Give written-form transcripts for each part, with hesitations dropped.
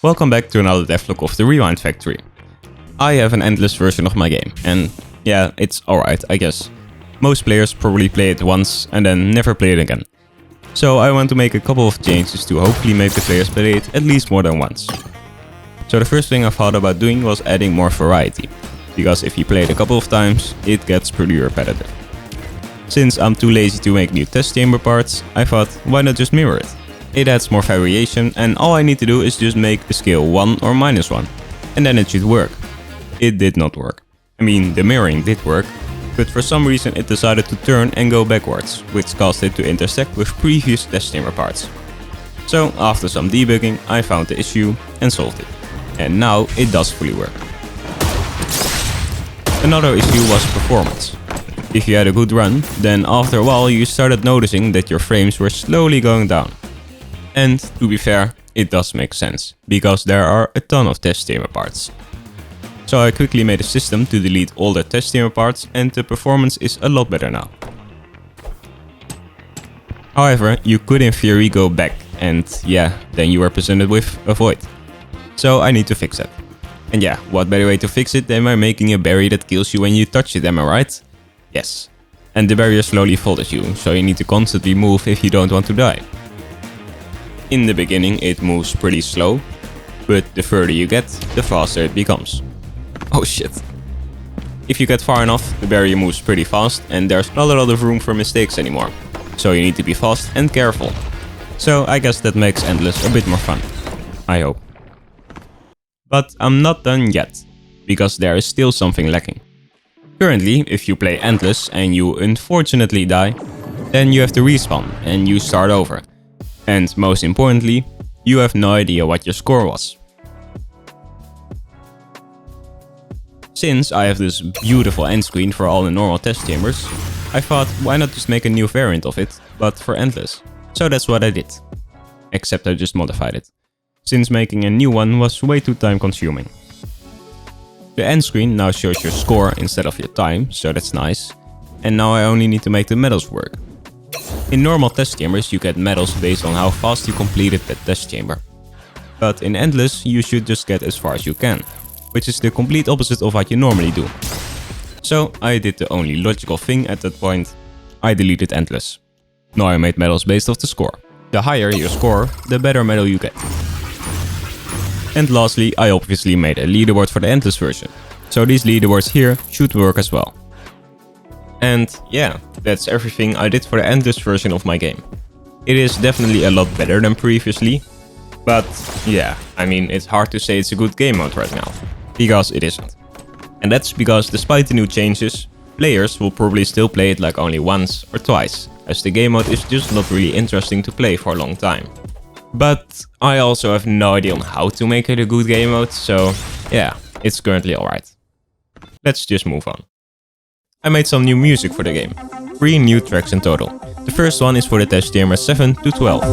Welcome back to another devlog of the Rewind Factory. I have an endless version of my game, and yeah, it's alright, I guess. Most players probably play it once and then never play it again. So I want to make a couple of changes to hopefully make the players play it at least more than once. So the first thing I thought about doing was adding more variety, because if you play it a couple of times, it gets pretty repetitive. Since I'm too lazy to make new test chamber parts, I thought, why not just mirror it? It adds more variation, and all I need to do is just make a scale 1 or -1, and then it should work. It did not work. I mean, the mirroring did work, but for some reason it decided to turn and go backwards, which caused it to intersect with previous test chamber parts. So after some debugging, I found the issue and solved it. And now it does fully work. Another issue was performance. If you had a good run, then after a while you started noticing that your frames were slowly going down. And to be fair, it does make sense, because there are a ton of test chamber parts. So I quickly made a system to delete all the test chamber parts, and the performance is a lot better now. However, you could in theory go back, and yeah, then you are presented with a void. So I need to fix it. And yeah, what better way to fix it than by making a barrier that kills you when you touch it, am I right? Yes. And the barrier slowly follows you, so you need to constantly move if you don't want to die. In the beginning it moves pretty slow, but the further you get, the faster it becomes. Oh shit. If you get far enough, the barrier moves pretty fast and there's not a lot of room for mistakes anymore. So you need to be fast and careful. So I guess that makes Endless a bit more fun. I hope. But I'm not done yet, because there is still something lacking. Currently, if you play Endless and you unfortunately die, then you have to respawn and you start over. And most importantly, you have no idea what your score was. Since I have this beautiful endscreen for all the normal test chambers, I thought, why not just make a new variant of it, but for Endless. So that's what I did. Except I just modified it, since making a new one was way too time consuming. The endscreen now shows your score instead of your time, so that's nice. And now I only need to make the medals work. In normal test chambers you get medals based on how fast you completed that test chamber. But in Endless you should just get as far as you can, which is the complete opposite of what you normally do. So I did the only logical thing at that point. I deleted Endless. Now I made medals based off the score. The higher your score, the better medal you get. And lastly, I obviously made a leaderboard for the Endless version. So these leaderboards here should work as well. And yeah, that's everything I did for the Endless version of my game. It is definitely a lot better than previously. But yeah, I mean, it's hard to say it's a good game mode right now, because it isn't. And that's because despite the new changes, players will probably still play it like only once or twice, as the game mode is just not really interesting to play for a long time. But I also have no idea on how to make it a good game mode, so yeah, it's currently alright. Let's just move on. I made some new music for the game. 3 new tracks in total. The first one is for the test chamber 7 to 12.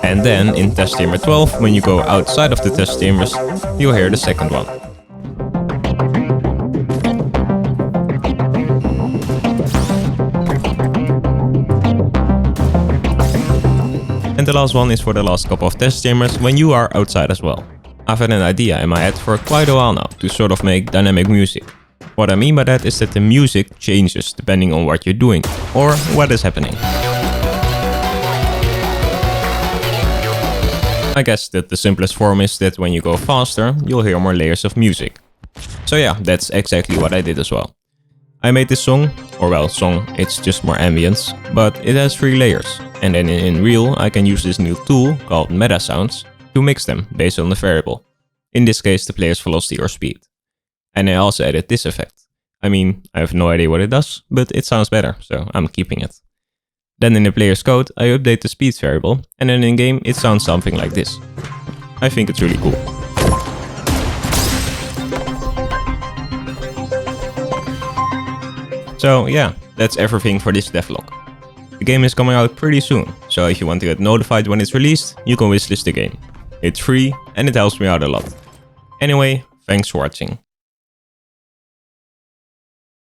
And then in test chamber 12, when you go outside of the test chambers, you'll hear the second one. And the last one is for the last couple of test chambers when you are outside as well. I've had an idea in my head for quite a while now to sort of make dynamic music. What I mean by that is that the music changes depending on what you're doing or what is happening. I guess that the simplest form is that when you go faster, you'll hear more layers of music. So yeah, that's exactly what I did as well. I made this song, or well, song, it's just more ambience, but it has 3 layers. And then in Real I can use this new tool called Meta Sounds to mix them based on the variable. In this case the player's velocity or speed. And I also added this effect. I mean, I have no idea what it does, but it sounds better, so I'm keeping it. Then in the player's code I update the speed variable, and then in game it sounds something like this. I think it's really cool. So yeah, that's everything for this devlog. The game is coming out pretty soon, so if you want to get notified when it's released, you can wishlist the game. It's free and it helps me out a lot. Anyway, thanks for watching.